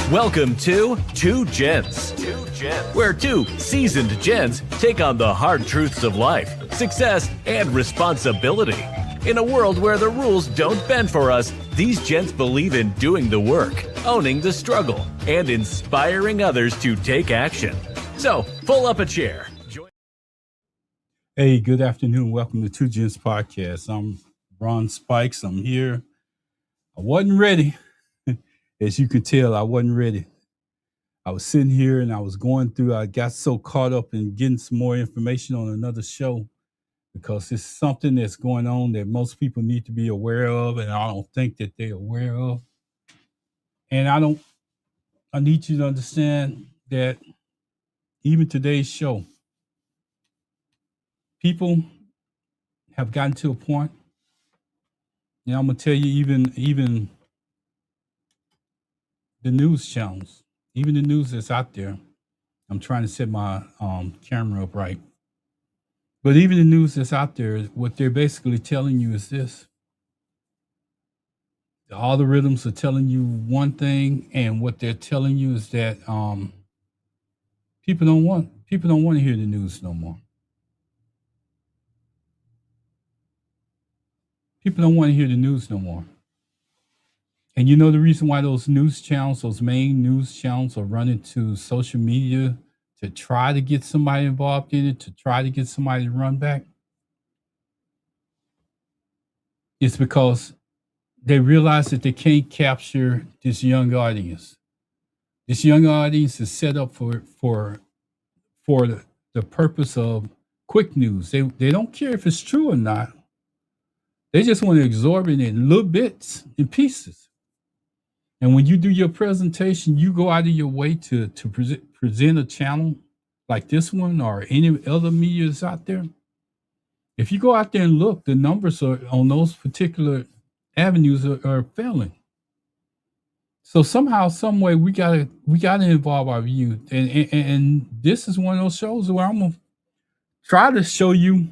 Welcome to Two Gents, where two seasoned gents take on the hard truths of life, success, and responsibility. In a world where the rules don't bend for us, these gents believe in doing the work, owning the struggle, and inspiring others to take action. So, pull up a chair. Hey, good afternoon. Welcome to Two Gents Podcast. I'm Ron Spikes. I'm here. I wasn't ready. As you can tell, I wasn't ready. I was sitting here and I was going through, I got so caught up in getting some more information on another show because it's something that's going on that most people need to be aware of, and I don't think that they're aware of. And I need you to understand that even today's show, people have gotten to a point, and I'm going to tell you, even the news channels, even the news that's out there. I'm trying to set my camera up right. But even the news that's out there, what they're basically telling you is this. The algorithms are telling you one thing, and what they're telling you is that people don't want to hear the news no more. People don't want to hear the news no more. And you know the reason why those news channels, those main news channels, are running to social media to try to get somebody involved in it, to try to get somebody to run back? It's because they realize that they can't capture this young audience. This young audience is set up for the purpose of quick news. They don't care if it's true or not. They just want to absorb it in little bits and pieces. And when you do your presentation, you go out of your way to present a channel like this one or any other medias out there. If you go out there and look, the numbers are on those particular avenues are failing. So somehow, some way, we gotta involve our youth, and this is one of those shows where I'm gonna try to show you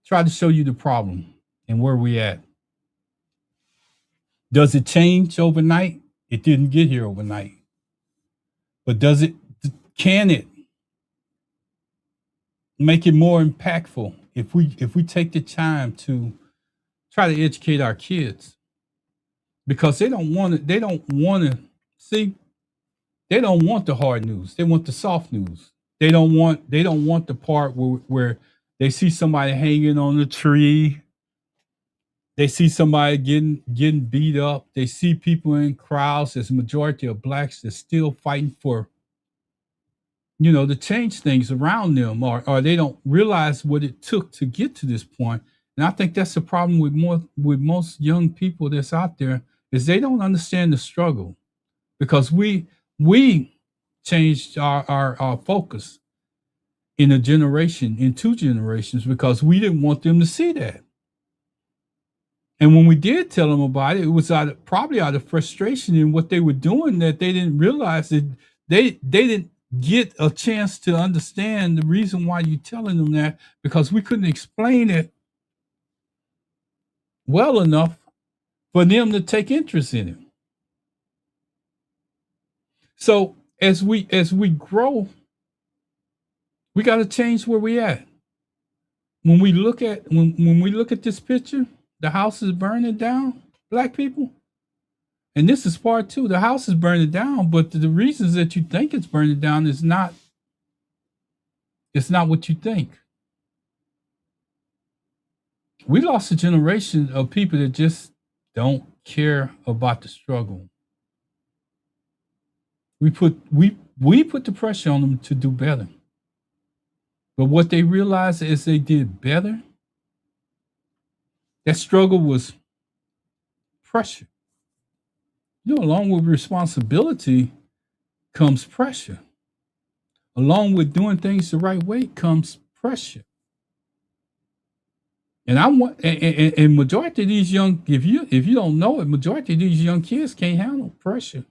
the problem and where we at. Does it change overnight? It didn't get here overnight. But can it make it more impactful if we take the time to try to educate our kids? Because they don't want the hard news. They want the soft news. They don't want the part where they see somebody hanging on a tree. They see somebody getting beat up. They see people in crowds. There's a majority of blacks that's still fighting for, to change things around them, or they don't realize what it took to get to this point. And I think that's the problem with most young people that's out there, is they don't understand the struggle, because we changed our focus in two generations, because we didn't want them to see that. And when we did tell them about it, it was probably out of frustration in what they were doing, that they didn't realize that they didn't get a chance to understand the reason why you're telling them that, because we couldn't explain it well enough for them to take interest in it. So as we grow, we got to change where we at. When we look at this picture, the house is burning down, black people. And this is part two. The house is burning down, but the reasons that you think it's burning down is not what you think. We lost a generation of people that just don't care about the struggle. We put the pressure on them to do better. But what they realized is they did better. That struggle was pressure. Along with responsibility comes pressure. Along with doing things the right way comes pressure. And majority of these young, if you don't know it, majority of these young kids can't handle pressure.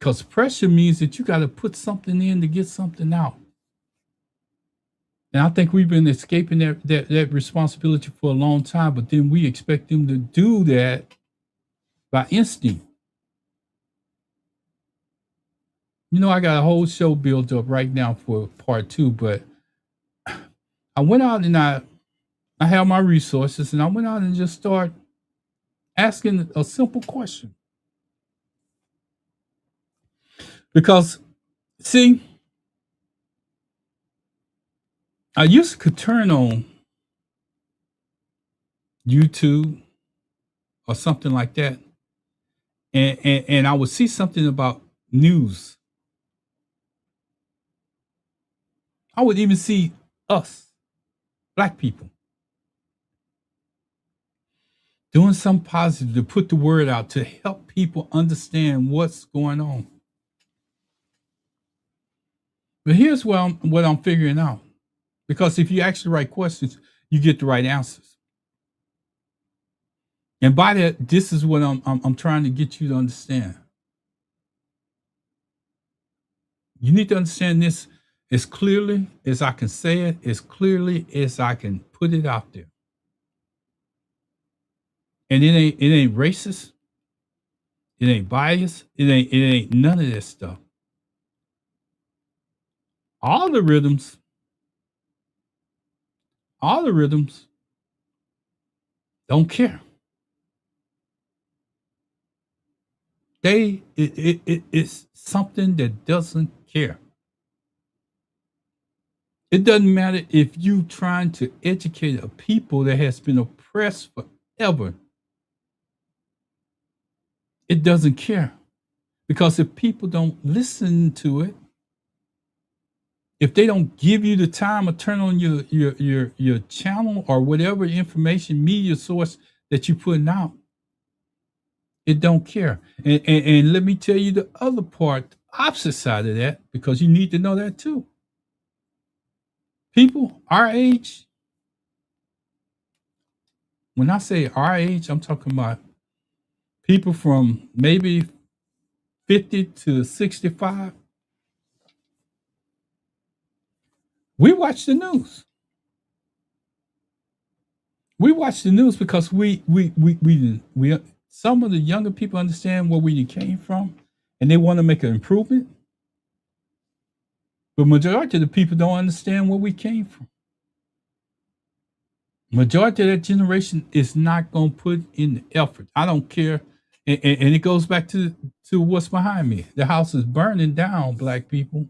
Because pressure means that you got to put something in to get something out. And I think we've been escaping that responsibility for a long time, but then we expect them to do that by instinct. I got a whole show built up right now for part two, but I went out and I have my resources, and I went out and just started asking a simple question. Because, see, I used to could turn on YouTube or something like that, and I would see something about news. I would even see us, black people, doing something positive to put the word out to help people understand what's going on. But here's what I'm figuring out. Because if you ask the right questions, you get the right answers. And by that, this is what I'm trying to get you to understand. You need to understand this as clearly as I can say it, as clearly as I can put it out there. And it ain't racist, it ain't biased, it ain't none of this stuff. All the rhythms don't care. It's something that doesn't care. It doesn't matter if you trying to educate a people that has been oppressed forever. It doesn't care. Because if people don't listen to it, if they don't give you the time or turn on your channel or whatever information media source that you're putting out, it don't care. And let me tell you the other part, the opposite side of that, because you need to know that too. People our age, when I say our age, I'm talking about people from maybe 50 to 65. We watch the news. We watch the news because we some of the younger people understand where we came from and they want to make an improvement. But majority of the people don't understand where we came from. Majority of that generation is not going to put in the effort. I don't care. And it goes back to what's behind me. The house is burning down, black people.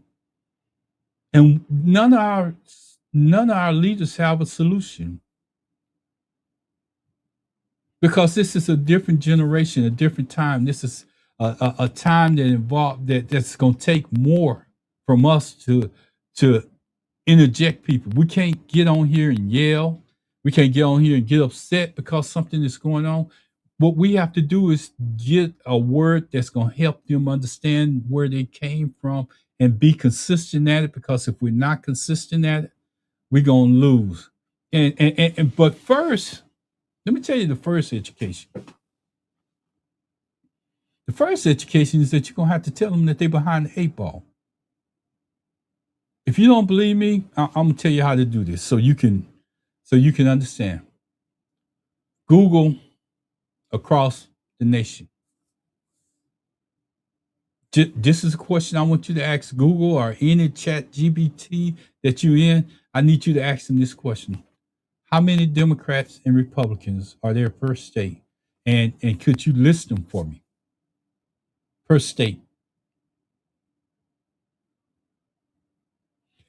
And none of our leaders have a solution. Because this is a different generation, a different time. This is a time that's going to take more from us to interject people. We can't get on here and yell. We can't get on here and get upset because something is going on. What we have to do is get a word that's going to help them understand where they came from and be consistent at it. Because if we're not consistent at it, we're going to lose. But first, let me tell you the first education. The first education is that you're going to have to tell them that they're behind the eight ball. If you don't believe me, I'm going to tell you how to do this so you can understand. Google across the nation. This is a question I want you to ask Google or any chat GBT that you're in. I need you to ask them this question. How many Democrats and Republicans are there per state? And could you list them for me? Per state.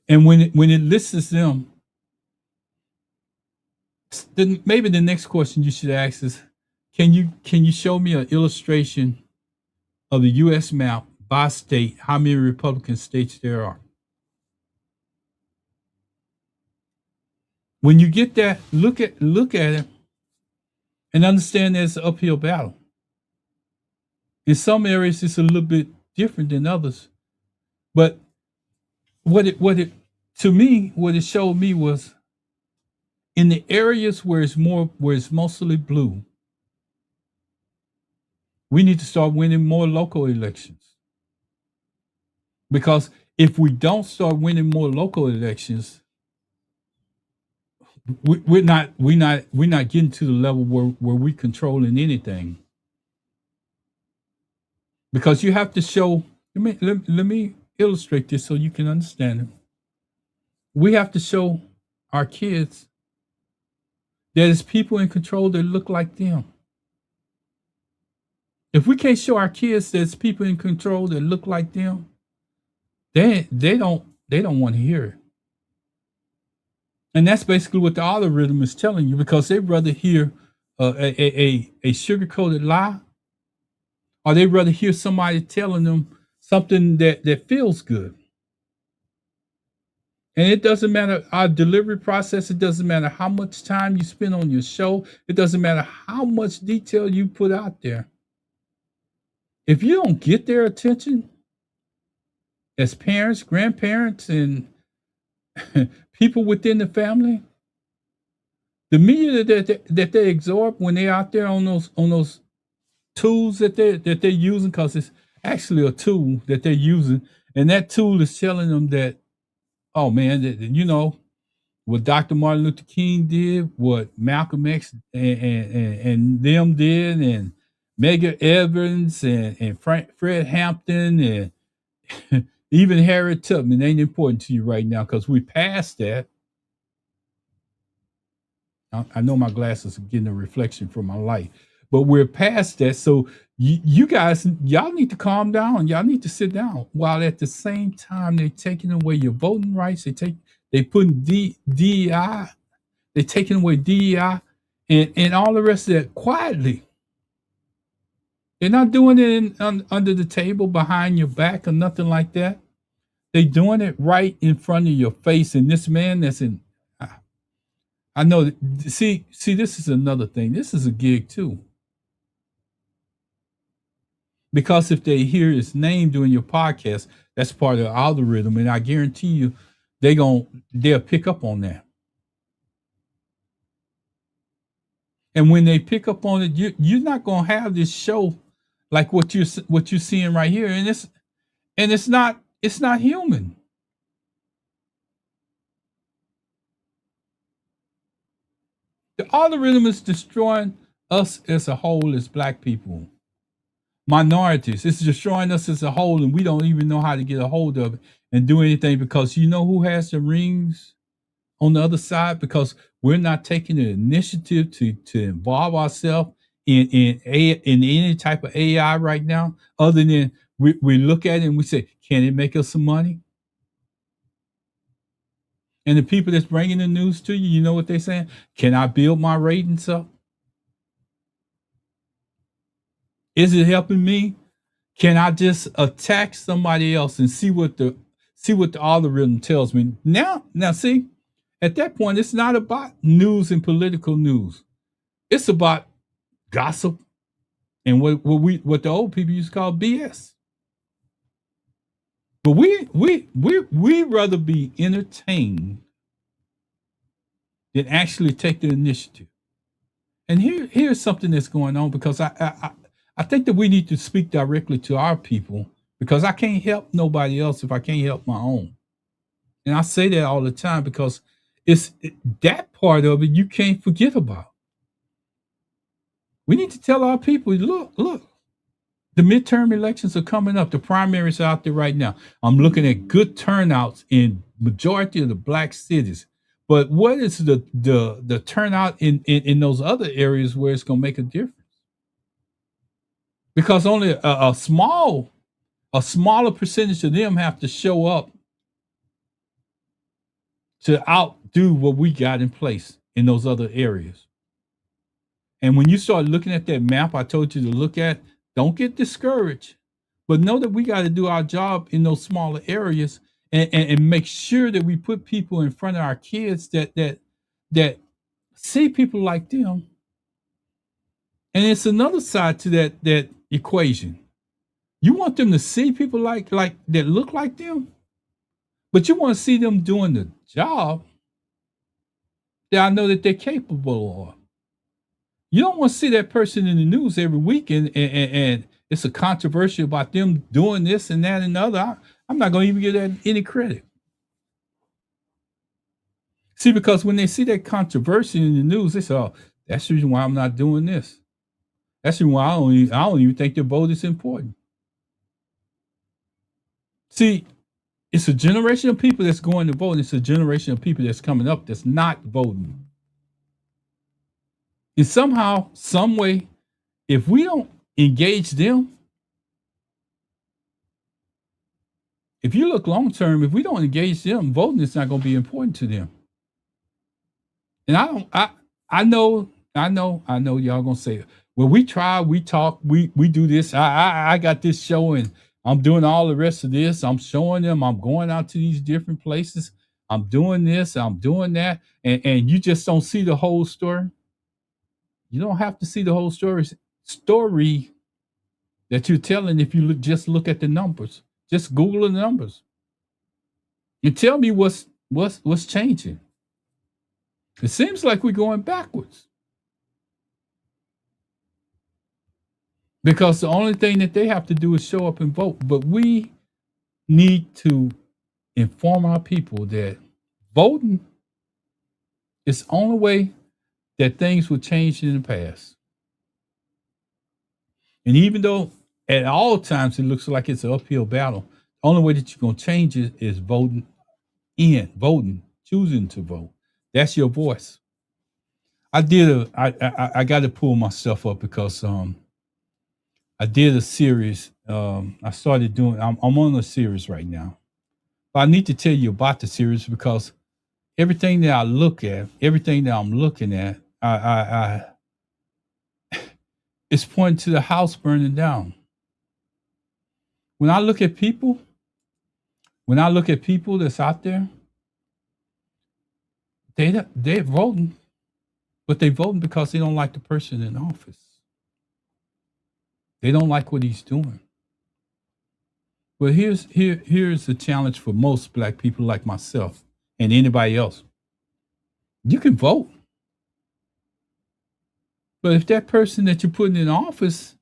And when it lists them, then maybe the next question you should ask is, can you show me an illustration of the U.S. map by state, how many Republican states there are? When you get that, look at it and understand there's an uphill battle. In some areas, it's a little bit different than others. But what it showed me was in the areas where it's mostly blue, we need to start winning more local elections. Because if we don't start winning more local elections, we're not getting to the level where we're controlling anything. Because you have to show. Let me illustrate this so you can understand it. We have to show our kids that there's people in control that look like them. If we can't show our kids there's people in control that look like them, they don't want to hear it. And that's basically what the algorithm is telling you, because they'd rather hear a sugar coated lie, or they'd rather hear somebody telling them something that feels good. And it doesn't matter our delivery process. It doesn't matter how much time you spend on your show. It doesn't matter how much detail you put out there. If you don't get their attention as parents, grandparents, and people within the family, the media that they absorb when they're out there on those tools that they're using, because it's actually a tool that they're using, and that tool is telling them that, oh man, what Dr. Martin Luther King did, what Malcolm X and them did, and Medgar Evers and Fred Hampton, and even Harriet Tubman ain't important to you right now, because we passed that. I know my glasses are getting a reflection from my light, but we're past that. So you guys, y'all need to calm down. Y'all need to sit down. While at the same time they're taking away your voting rights, they putting DEI, they're taking away DEI, and all the rest of that quietly. They're not doing it under the table, behind your back, or nothing like that. They're doing it right in front of your face. And this man that's in, I know. See, this is another thing. This is a gig too. Because if they hear his name during your podcast, that's part of the algorithm, and I guarantee you, they'll pick up on that. And when they pick up on it, you're not gonna have this show like what you're seeing right here, and it's not human. The algorithm is destroying us as a whole, as black people, minorities. It's destroying us as a whole, and we don't even know how to get a hold of it and do anything, because you know who has the rings on the other side? Because we're not taking the initiative to involve ourselves in any type of AI right now, other than we look at it and we say, can it make us some money? And the people that's bringing the news to you, you know what they're saying? Can I build my ratings up? Is it helping me? Can I just attack somebody else and see what the algorithm tells me? Now see, at that point, it's not about news and political news. It's about gossip and what the old people used to call BS. But we rather be entertained than actually take the initiative. And here's something that's going on, because I think that we need to speak directly to our people, because I can't help nobody else if I can't help my own. And I say that all the time, because that part of it you can't forget about. We need to tell our people, look, the midterm elections are coming up. The primaries are out there right now. I'm looking at good turnouts in majority of the black cities. But what is the turnout in those other areas where it's going to make a difference? Because only a smaller percentage of them have to show up to outdo what we got in place in those other areas. And when you start looking at that map I told you to look at, don't get discouraged, but know that we got to do our job in those smaller areas, and make sure that we put people in front of our kids that see people like them. And it's another side to that equation. You want them to see people like that look like them, but you want to see them doing the job that I know that they're capable of. You don't want to see that person in the news every week, and it's a controversy about them doing this and that and the other. I'm not going to even give that any credit. See, because when they see that controversy in the news, they say, "Oh, that's the reason why I'm not doing this. That's the reason why I don't even think the vote is important." See, it's a generation of people that's going to vote. And it's a generation of people that's coming up that's not voting. And somehow, some way, if we don't engage them, if you look long term, if we don't engage them, voting is not going to be important to them. And I know y'all gonna say, well, we try, we talk, we do this. I got this show and I'm doing all the rest of this. I'm showing them, I'm going out to these different places. I'm doing this, I'm doing that, and you just don't see the whole story. You don't have to see the whole story that you're telling if you just look at the numbers. Just Google the numbers. And tell me what's changing. It seems like we're going backwards. Because the only thing that they have to do is show up and vote. But we need to inform our people that voting is the only way that things will change in the past. And even though at all times it looks like it's an uphill battle, the only way that you're going to change it is voting, choosing to vote. That's your voice. I got to pull myself up because I did a series. I started doing. I'm on a series right now. But I need to tell you about the series because everything that I look at, everything that I'm looking at, I it's pointing to the house burning down. When I look at people, that's out there, they're voting, but they're voting because they don't like the person in office. They don't like what he's doing. Well, here's the challenge for most black people like myself and anybody else. You can vote. But if that person that you're putting in office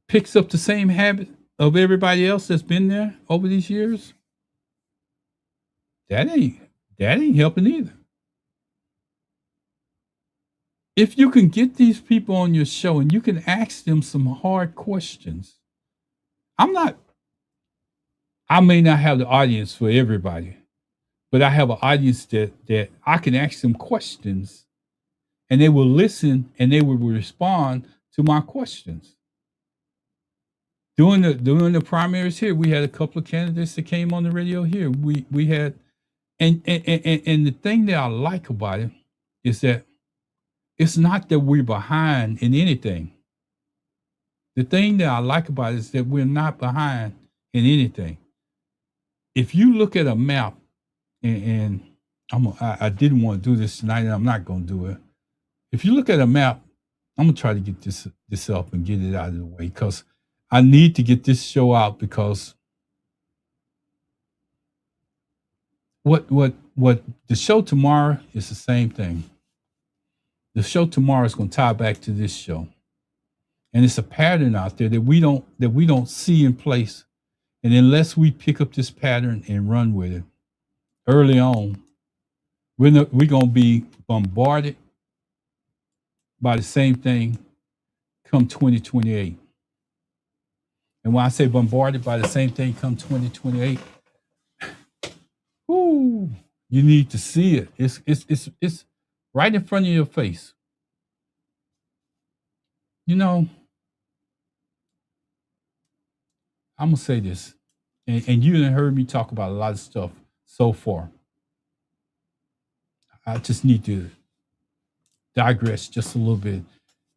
picks up the same habit of everybody else that's been there over these years, that ain't helping either. If you can get these people on your show and you can ask them some hard questions, I may not have the audience for everybody, but I have an audience that I can ask them questions and they will listen and they will respond to my questions. During the primaries here, we had a couple of candidates that came on the radio here. We had and the thing that I like about it is that it's not that we're behind in anything. The thing that I like about it is that we're not behind in anything. If you look at a map, and I didn't want to do this tonight, and I'm not going to do it. If you look at a map, I'm going to try to get this up and get it out of the way because I need to get this show out because what the show tomorrow is the same thing. The show tomorrow is going to tie back to this show. And it's a pattern out there that we don't see in place. And unless we pick up this pattern and run with it early on, we're going to be bombarded by the same thing come 2028. And when I say bombarded by the same thing come 2028, you need to see it. It's right in front of your face. You know, I'm gonna say this, and you done heard me talk about a lot of stuff so far. I just need to digress just a little bit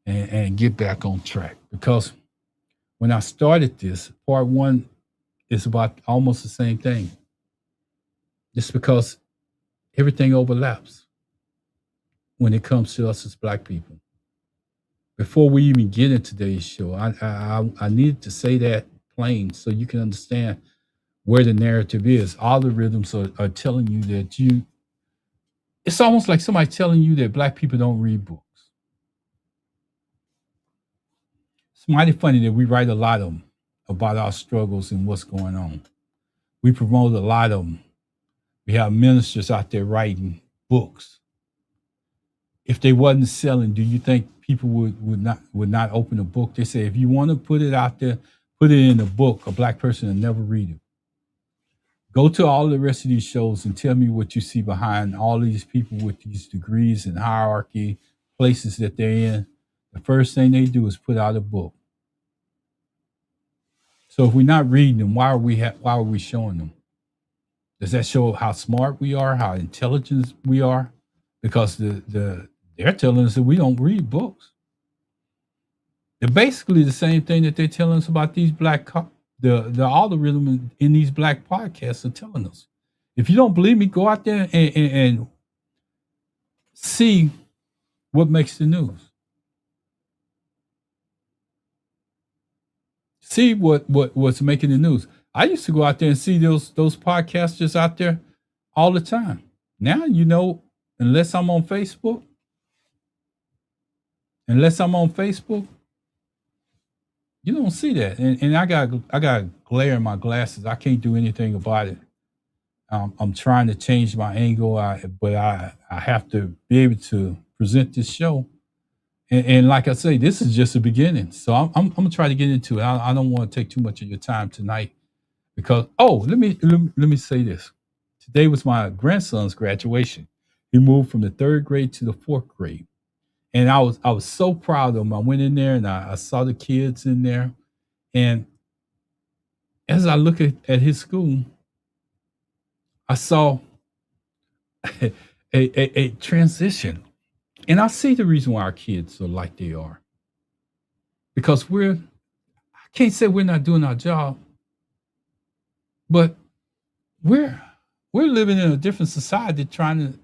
and get back on track because when I started this, part one is about almost the same thing. Just because everything overlaps when it comes to us as black people. Before we even get into today's show, I needed to say that plain so you can understand where the narrative is. All the rhythms are telling you that it's almost like somebody telling you that black people don't read books. It's mighty funny that we write a lot of them about our struggles and what's going on. We promote a lot of them. We have ministers out there writing books. If they wasn't selling, do you think people would not open a book? They say if you want to put it out there put it in a book, a black person will never read it. Go to all the rest of these shows and tell me what you see behind all these people with these degrees and hierarchy, places that they're in. The first thing they do is put out a book. So if we're not reading them, why are we showing them? Does that show how smart we are, how intelligent we are? Because they're telling us that we don't read books. They're basically the same thing that they're telling us about these the algorithm in these black podcasts are telling us. If you don't believe me, go out there and see what makes the news. See what's making the news. I used to go out there and see those podcasters out there all the time. Now, unless I'm on Facebook, you don't see that. And I got glare in my glasses. I can't do anything about it. I'm trying to change my angle, but I have to be able to present this show. And like I say, this is just the beginning. So I'm gonna try to get into it. I don't want to take too much of your time tonight because let me say this. Today was my grandson's graduation. He moved from the 3rd grade to the 4th grade, and I was so proud of him. I went in there and I saw the kids in there, and as I look at his school, I saw a transition. And I see the reason why our kids are like they are. Because I can't say we're not doing our job, but we're living in a different society trying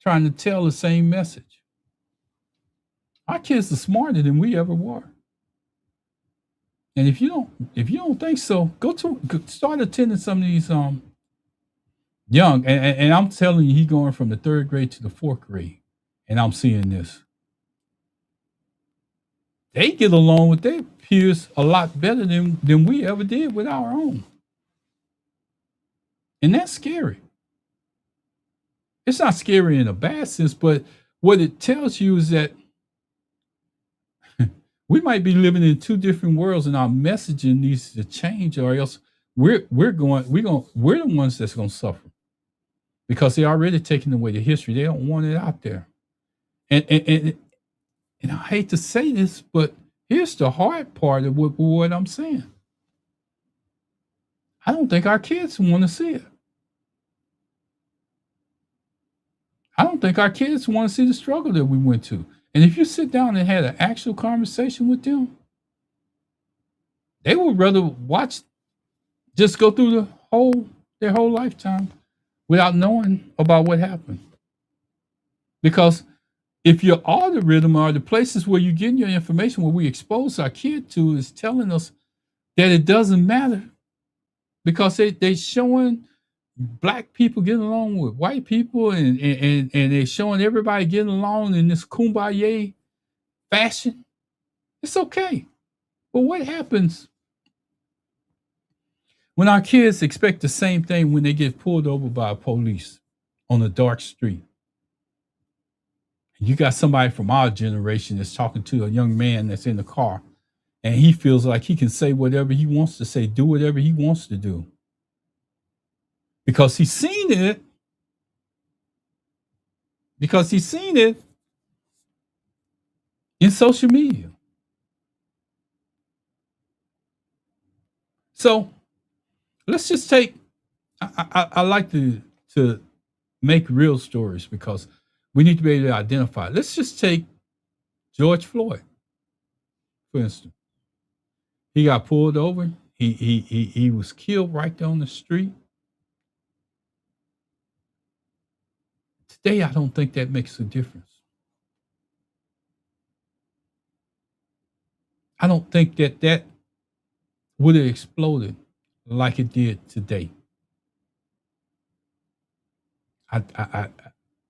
to tell the same message. Our kids are smarter than we ever were. And if you don't think so, start attending some of these young and I'm telling you, he's going from the 3rd grade to the 4th grade. And I'm seeing this. They get along with their peers a lot better than we ever did with our own. And that's scary. It's not scary in a bad sense, but what it tells you is that we might be living in 2 different worlds, and our messaging needs to change, or else we're the ones that's gonna suffer. Because they're already taking away the history. They don't want it out there. And I hate to say this, but here's the hard part of what I'm saying. I don't think our kids want to see it. I don't think our kids want to see the struggle that we went to. And if you sit down and had an actual conversation with them, they would rather just go through their whole lifetime without knowing about what happened. Because if your algorithm or the places where you're getting your information, where we expose our kid to, is telling us that it doesn't matter, because they showing black people getting along with white people, and they showing everybody getting along in this kumbaya fashion, it's okay. But what happens when our kids expect the same thing when they get pulled over by police on a dark street? You got somebody from our generation that's talking to a young man that's in the car, and he feels like he can say whatever he wants to say, do whatever he wants to do. Because he's seen it. In social media. So let's just take, I like to make real stories because we need to be able to identify. Let's just take George Floyd, for instance. He got pulled over. He was killed right there on the street. Today, I don't think that makes a difference. I don't think that would have exploded like it did today.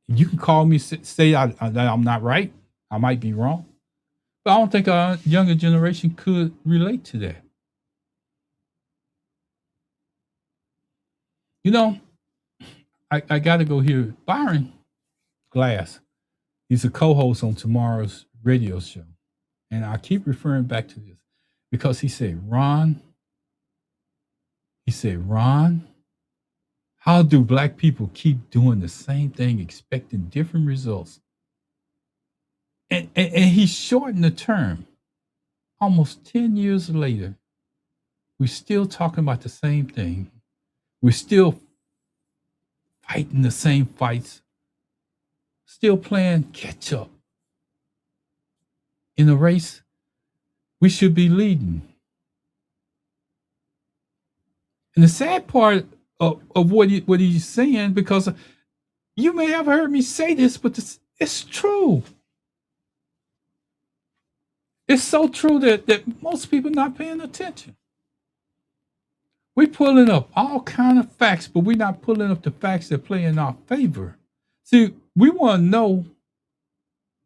You can call me, say I'm not right. I might be wrong. But I don't think our younger generation could relate to that. I got to go here. Byron Glass, he's a co-host on tomorrow's radio show. And I keep referring back to this because he said, Ron, He said, Ron, how do black people keep doing the same thing, expecting different results? And he shortened the term. Almost 10 years later, we're still talking about the same thing. We're still fighting the same fights, still playing catch up. In a race, we should be leading. And the sad part of what he's saying, because you may have heard me say this, but it's true. It's so true that most people not paying attention. We're pulling up all kind of facts, but we're not pulling up the facts that play in our favor. See, we want to know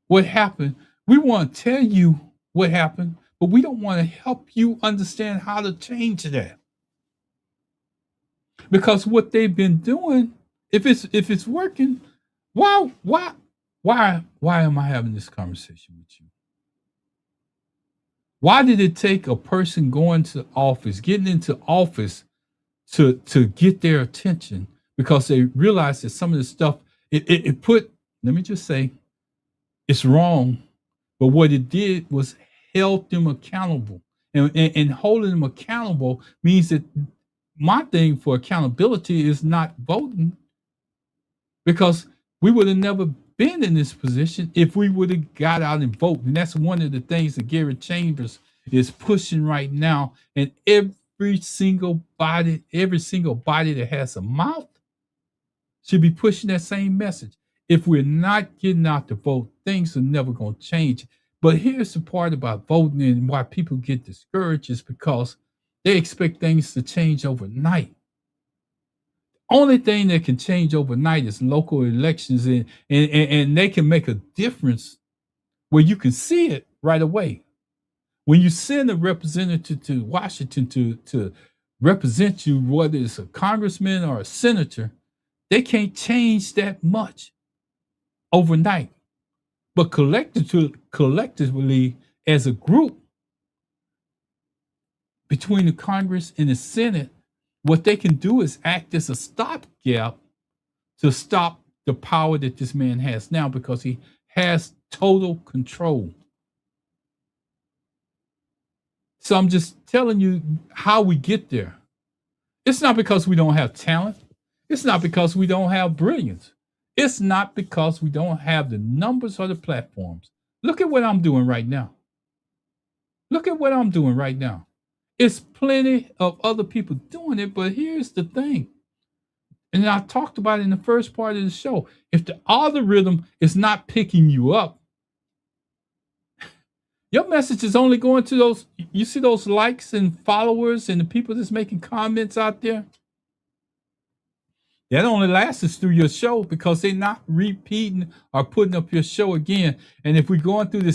what happened. We want to tell you what happened, but we don't want to help you understand how to change that. Because what they've been doing, if it's working, why am I having this conversation with you? Why did it take a person going to office, getting into office to get their attention? Because they realized that some of the stuff it put, let me just say, it's wrong, but what it did was held them accountable. And holding them accountable means that my thing for accountability is not voting, because we would have never been in this position if we would have got out and voted. And that's one of the things that Gary Chambers is pushing right now. And every single body that has a mouth should be pushing that same message. If we're not getting out to vote, things are never going to change. But here's the part about voting and why people get discouraged is because they expect things to change overnight. Only thing that can change overnight is local elections, and they can make a difference where you can see it right away. When you send a representative to Washington to represent you, whether it's a congressman or a senator, they can't change that much overnight. But collectively, as a group, between the Congress and the Senate, what they can do is act as a stopgap to stop the power that this man has now, because he has total control. So I'm just telling you how we get there. It's not because we don't have talent. It's not because we don't have brilliance. It's not because we don't have the numbers or the platforms. Look at what I'm doing right now. Look at what I'm doing right now. It's plenty of other people doing it, but here's the thing. And I talked about it in the first part of the show. If the algorithm is not picking you up, your message is only going to those, you see those likes and followers and the people that's making comments out there? That only lasts through your show, because they're not repeating or putting up your show again. And if we're going through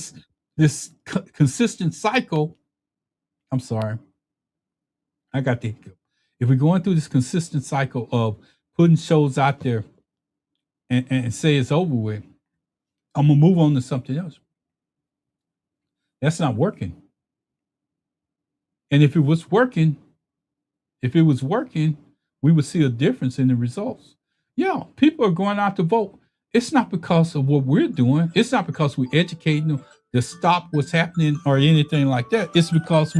this consistent cycle, I'm sorry, I got the hiccup. If we're going through this consistent cycle of putting shows out there and say it's over with, I'm gonna move on to something else. That's not working. And if it was working, we would see a difference in the results. Yeah, people are going out to vote. It's not because of what we're doing. It's not because we're educating them to stop what's happening or anything like that. It's because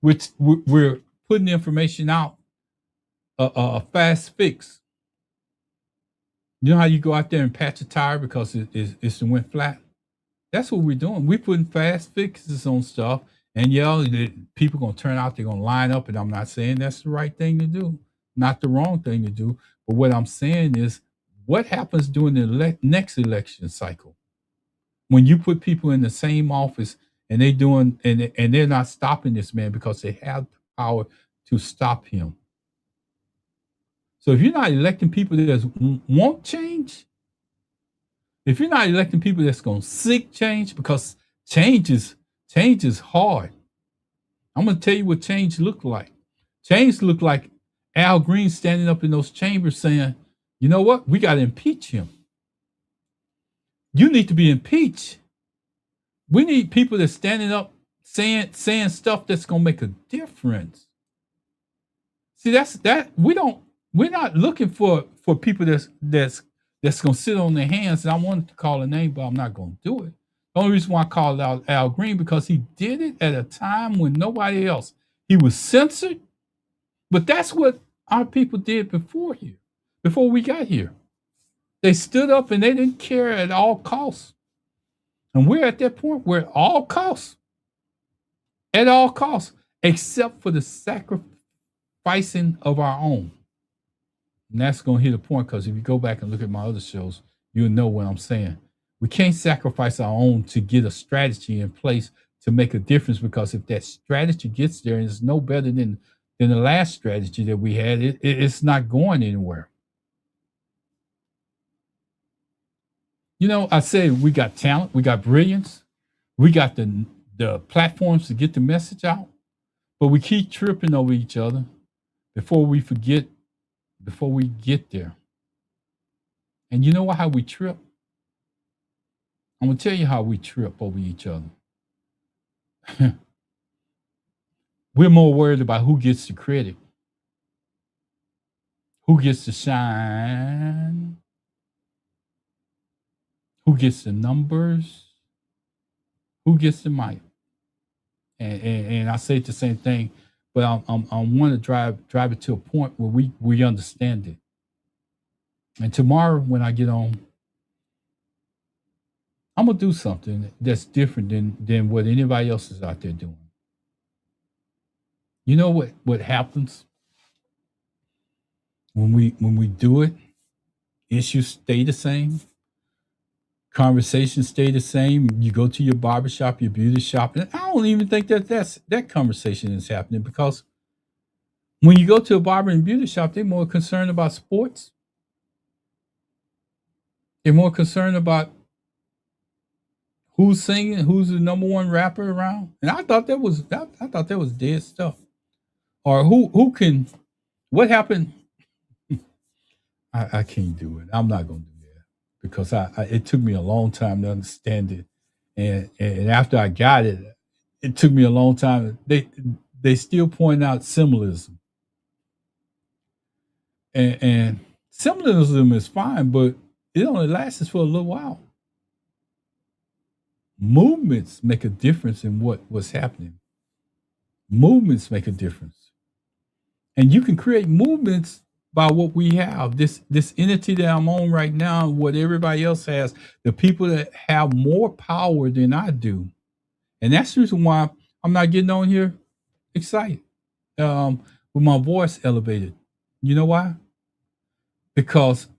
we're putting information out, a fast fix. You know how you go out there and patch a tire because it's went flat? That's what we're doing. We're putting fast fixes on stuff, and people going to turn out, they're going to line up, and I'm not saying that's the right thing to do, not the wrong thing to do. But what I'm saying is, what happens during the next election cycle when you put people in the same office and they're not stopping this man because they have the power to stop him? So if you're not electing people that won't change, if you're not electing people that's going to seek change, because change is hard. I'm going to tell you what change looked like. Change looked like Al Green standing up in those chambers saying, you know what? We got to impeach him. You need to be impeached. We need people that's standing up saying stuff that's going to make a difference. See, we're not looking for people that's gonna sit on their hands. And I wanted to call a name, but I'm not gonna do it. The only reason why I called out Al Green because he did it at a time when nobody else. He was censored, but that's what our people did before we got here. They stood up and they didn't care at all costs. And we're at that point where at all costs, except for the sacrificing of our own. And that's going to hit a point because if you go back and look at my other shows, you'll know what I'm saying. We can't sacrifice our own to get a strategy in place to make a difference because if that strategy gets there and it's no better than the last strategy that we had, it's not going anywhere. You know, I say we got talent, we got brilliance, we got the platforms to get the message out, but we keep tripping over each other before we forget, before we get there. And you know how we trip? I'm gonna tell you how we trip over each other. We're more worried about who gets the credit, who gets the shine, who gets the numbers, who gets the mic. And I say the same thing, but I want to drive it to a point where we understand it. And tomorrow when I get on, I'm gonna do something that's different than what anybody else is out there doing. You know what happens when we do it? Issues stay the same. Conversations stay the same. You go to your barbershop, your beauty shop, and I don't even think that conversation is happening because when you go to a barber and beauty shop, they're more concerned about sports. They're more concerned about who's singing, who's the number one rapper around. And I thought that was dead stuff. Or who can what happened? I can't do it. I'm not gonna do that because it took me a long time to understand it. And after I got it, it took me a long time. They still point out symbolism. And symbolism is fine, but it only lasts for a little while. Movements make a difference in what's happening. Movements make a difference. And you can create movements by what we have. This entity that I'm on right now, what everybody else has, the people that have more power than I do. And that's the reason why I'm not getting on here excited. With my voice elevated. You know why? Because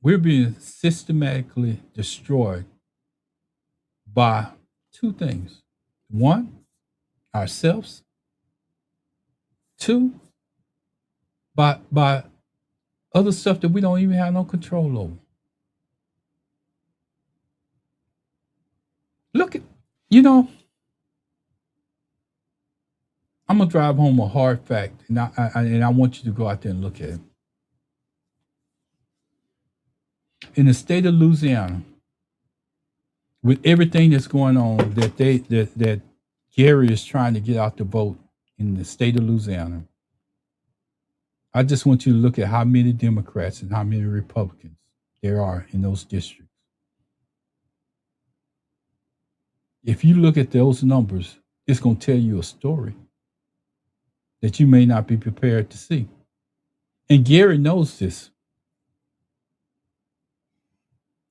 we're being systematically destroyed by two things. One, ourselves. Two, by other stuff that we don't even have no control over. Look at, you know, I'm gonna drive home a hard fact, and I want you to go out there and look at it. In the state of Louisiana, with everything that's going on, that Gary is trying to get out the vote in the state of Louisiana, I just want you to look at how many Democrats and how many Republicans there are in those districts. If you look at those numbers, it's going to tell you a story that you may not be prepared to see. And Gary knows this.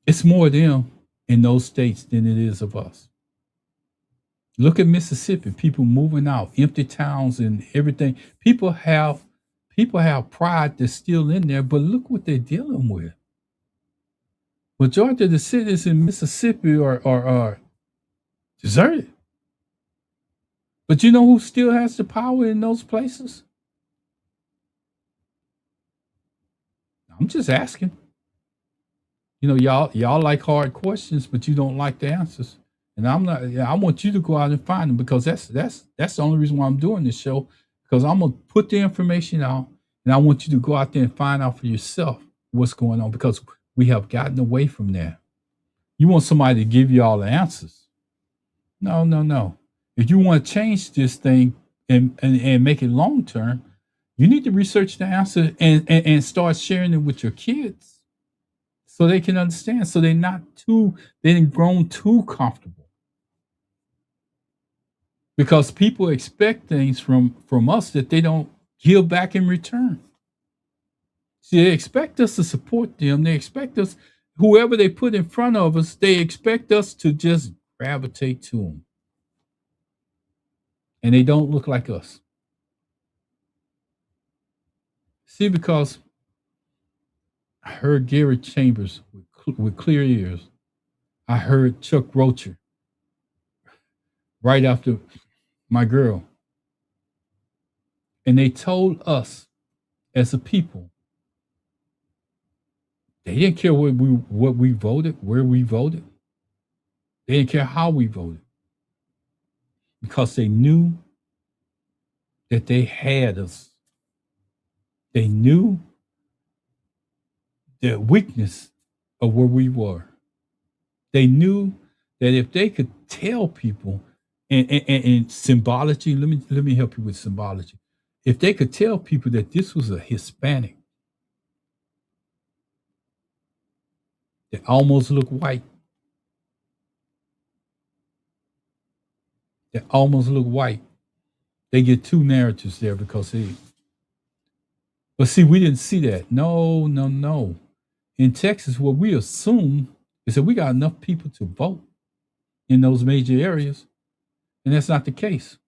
It's more of them in those states than it is of us. Look at Mississippi, people moving out, empty towns and everything. People have pride that's still in there, but look what they're dealing with. Majority of the cities in Mississippi are deserted. But you know who still has the power in those places? I'm just asking. You know, y'all like hard questions, but you don't like the answers. And I'm not. I want you to go out and find them because that's the only reason why I'm doing this show. Because I'm gonna put the information out, and I want you to go out there and find out for yourself what's going on. Because we have gotten away from that. You want somebody to give you all the answers? No. If you want to change this thing and make it long term, You need to research the answer and start sharing it with your kids so they can understand. So they didn't grown too comfortable. Because people expect things from us that they don't give back in return. See, they expect us to support them. They expect us, whoever they put in front of us, they expect us to just gravitate to them. And they don't look like us. See, because I heard Gary Chambers with clear ears. I heard Chuck Rocher right after my girl. And they told us as a people, they didn't care what we voted, where we voted. They didn't care how we voted. Because they knew that they had us. They knew the weakness of where we were. They knew that if they could tell people, and symbology, let me help you with symbology. If they could tell people that this was a Hispanic that almost looked white, they get two narratives there because they. But see, we didn't see that. No, no, no. In Texas, what we assume is that we got enough people to vote in those major areas, and that's not the case.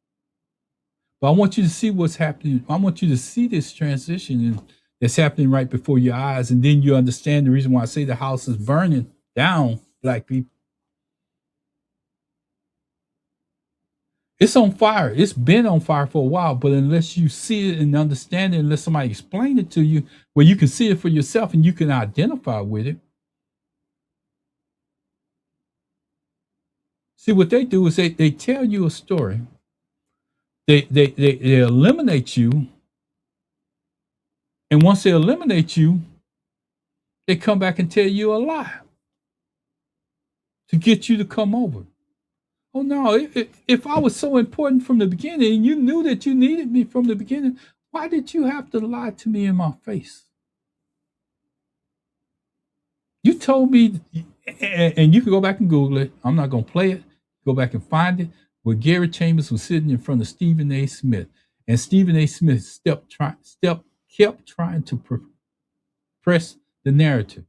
But I want you to see what's happening. I want you to see this transition that's happening right before your eyes, and then you understand the reason why I say the house is burning down, black people. It's on fire. It's been on fire for a while, but unless you see it and understand it, unless somebody explain it to you, where you can see it for yourself and you can identify with it. See, what they do is they tell you a story. They eliminate you. And once they eliminate you, they come back and tell you a lie to get you to come over. Oh no, if I was so important from the beginning and you knew that you needed me from the beginning, why did you have to lie to me in my face? You told me, and you can go back and Google it. I'm not going to play it. Go back and find it. Where Gary Chambers was sitting in front of Stephen A. Smith, and Stephen A. Smith kept trying to press the narrative.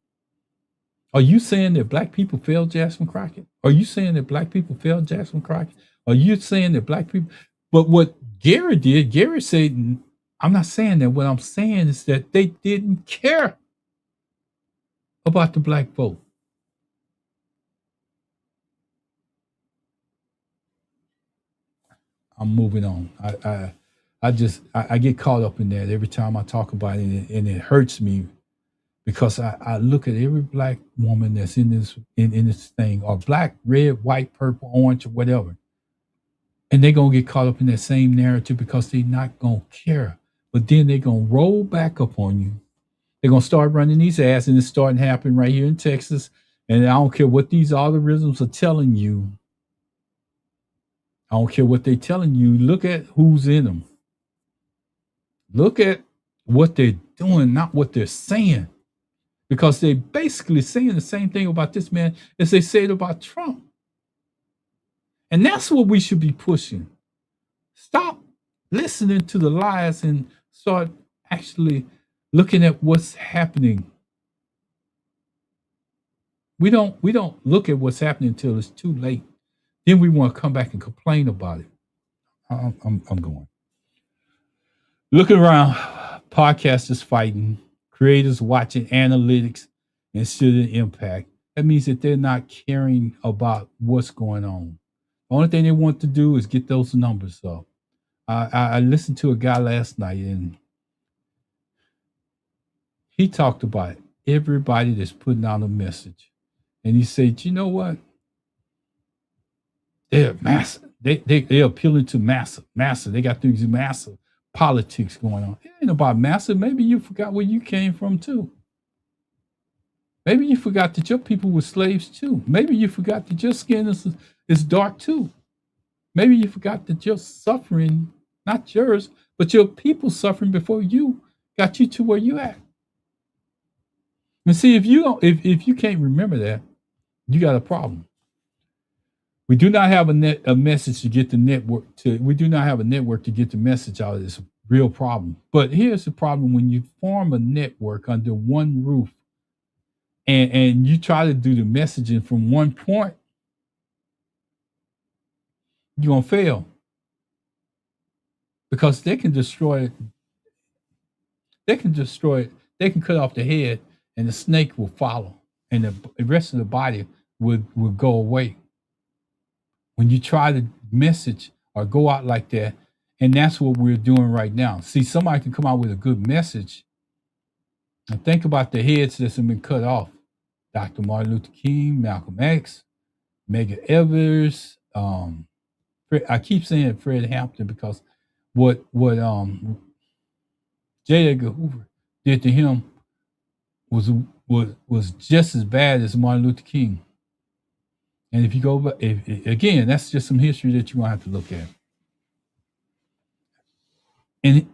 Are you saying that black people failed Jackson Crockett? Are you saying that black people failed Jackson Crockett? Are you saying that black people? But what Gary did, Gary said, I'm not saying that. What I'm saying is that they didn't care about the black vote. I'm moving on. I get caught up in that every time I talk about it, and it hurts me because I look at every black woman that's in this thing, or black, red, white, purple, orange, or whatever, and they're gonna get caught up in that same narrative because they're not gonna care. But then they're gonna roll back up on you. They're gonna start running these ads, and it's starting to happen right here in Texas. And I don't care what these algorithms are telling you. I don't care what they're telling you. Look at who's in them. Look at what they're doing, not what they're saying. Because they're basically saying the same thing about this man as they said about Trump. And that's what we should be pushing. Stop listening to the lies and start actually looking at what's happening. We don't look at what's happening until it's too late. Then we want to come back and complain about it. I'm going. Looking around, podcasters fighting, creators watching analytics and student impact. That means that they're not caring about what's going on. The only thing they want to do is get those numbers up. I listened to a guy last night, and he talked about everybody that's putting out a message. And he said, you know what? They're massive. They're appealing to massive. They got these massive politics going on. It ain't about massive. Maybe you forgot where you came from too. Maybe you forgot that your people were slaves too. Maybe you forgot that your skin is dark too. Maybe you forgot that your suffering, not yours, But your people suffering before you got you to where you at. And see, if you don't, if you can't remember that, you got a problem. We do not have a message to get the network to. We do not have a network to get the message out of this real problem. But here's the problem: when you form a network under one roof, and you try to do the messaging from one point, you're gonna fail because they can destroy it. They can destroy it. They can cut off the head, and the snake will follow, and the rest of the body will go away. When you try to message or go out like that, and that's what we're doing right now. See, somebody can come out with a good message, and think about the heads that's been cut off: Dr. Martin Luther King, Malcolm X, Medgar Evers. I keep saying Fred Hampton because what J. Edgar Hoover did to him was just as bad as Martin Luther King. And if you go back, again, that's just some history that you're gonna have to look at. And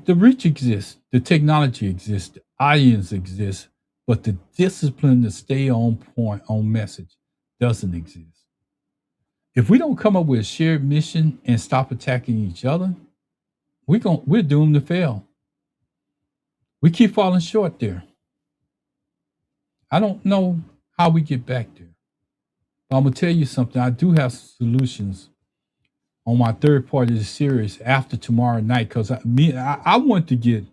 the reach exists, the technology exists, the audience exists, but the discipline to stay on point, on message, doesn't exist. If we don't come up with a shared mission and stop attacking each other, we're doomed to fail. We keep falling short there. I don't know how we get back there. But I'm gonna tell you something. I do have solutions on my third part of the series after tomorrow night because I want to get.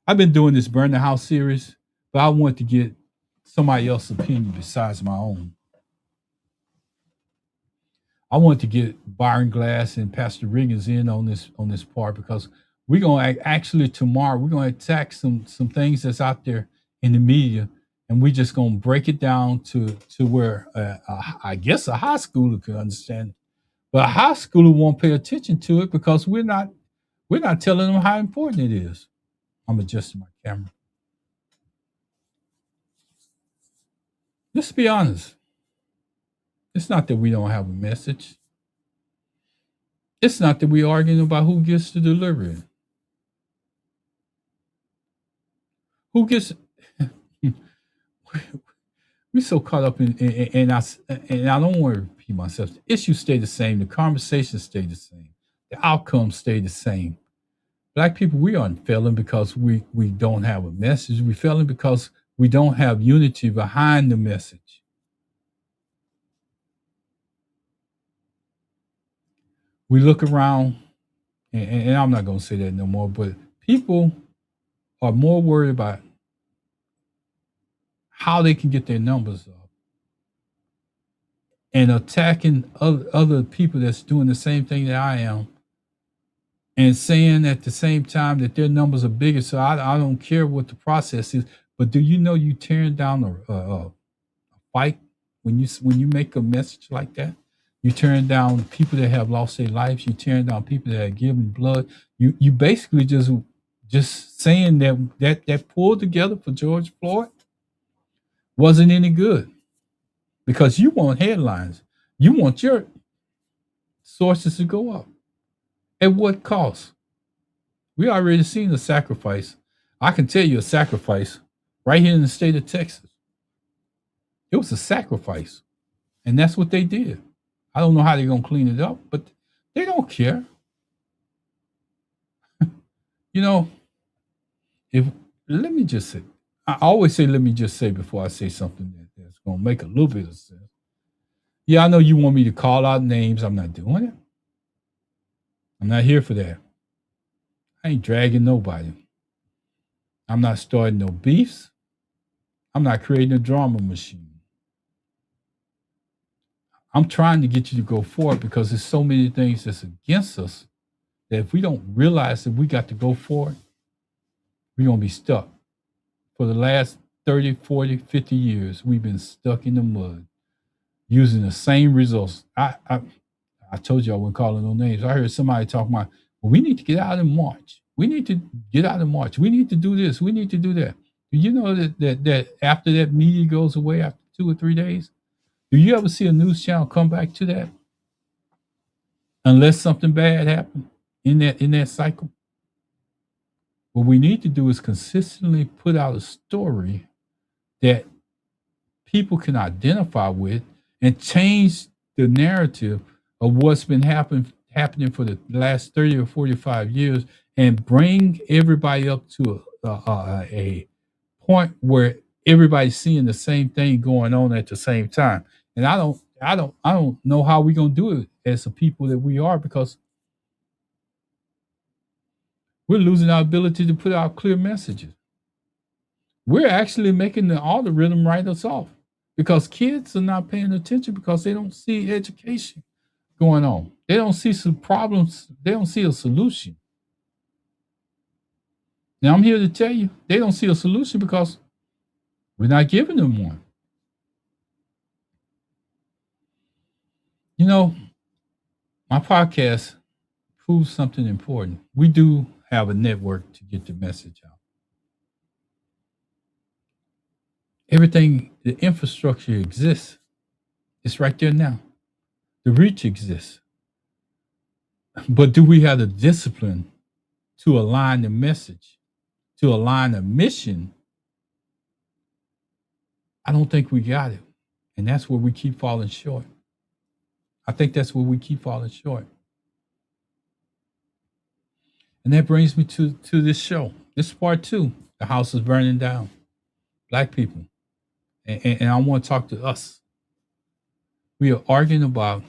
I've been doing this burn the house series, but I want to get somebody else's opinion besides my own. I want to get Byron Glass and Pastor Riggins in on this part because we're gonna actually tomorrow we're gonna attack some things that's out there in the media, and we're just gonna break it down to where I guess a high schooler could understand it, but a high schooler won't pay attention to it because we're not telling them how important it is. I'm adjusting my camera. Let's be honest. It's not that we don't have a message. It's not that we're arguing about who gets to deliver it. Who gets? We're so caught up and I don't want to repeat myself. The issues stay the same. The conversations stay the same. The outcomes stay the same. Black people, we aren't failing because we don't have a message. We're failing because we don't have unity behind the message. We look around, and I'm not going to say that no more, but people are more worried about how they can get their numbers up and attacking other people that's doing the same thing that I am and saying at the same time that their numbers are bigger. So I don't care what the process is, but do you know you tearing down a fight when you make a message like that? You tearing down people that have lost their lives. You tearing down people that have given blood. You basically just saying that pulled together for George Floyd wasn't any good because you want headlines. You want your sources to go up. At what cost? We already seen the sacrifice. I can tell you a sacrifice right here in the state of Texas. It was a sacrifice. And that's what they did. I don't know how they're going to clean it up, but they don't care. You know, if let me just say, I always say, let me just say before I say something that's going to make a little bit of sense. Yeah, I know you want me to call out names. I'm not doing it. I'm not here for that. I ain't dragging nobody. I'm not starting no beefs. I'm not creating a drama machine. I'm trying to get you to go forward because there's so many things that's against us that if we don't realize that we got to go forward, we're going to be stuck. For the last 30, 40, 50 years, we've been stuck in the mud using the same results. I told you I wouldn't call it no names. I heard somebody talking about, well, we need to get out and march. We need to get out and march. We need to do this. We need to do that. Do you know that after that media goes away after 2 or 3 days, do you ever see a news channel come back to that? Unless something bad happened in that cycle. What we need to do is consistently put out a story that people can identify with and change the narrative of what's been happening for the last 30 or 45 years and bring everybody up to a point where everybody's seeing the same thing going on at the same time. And I don't know how we're gonna do it as the people that we are, because we're losing our ability to put out clear messages. We're actually making the algorithm write us off because kids are not paying attention because they don't see education going on. They don't see some problems. They don't see a solution. Now, I'm here to tell you, they don't see a solution because we're not giving them one. You know, my podcast proves something important. We do have a network to get the message out. Everything, the infrastructure exists. It's right there now. The reach exists. But do we have the discipline to align the message, to align the mission? I don't think we got it. And that's where we keep falling short. I think that's where we keep falling short. And that brings me to this show. This is part two. The house is burning down. Black people. And I want to talk to us. We are arguing about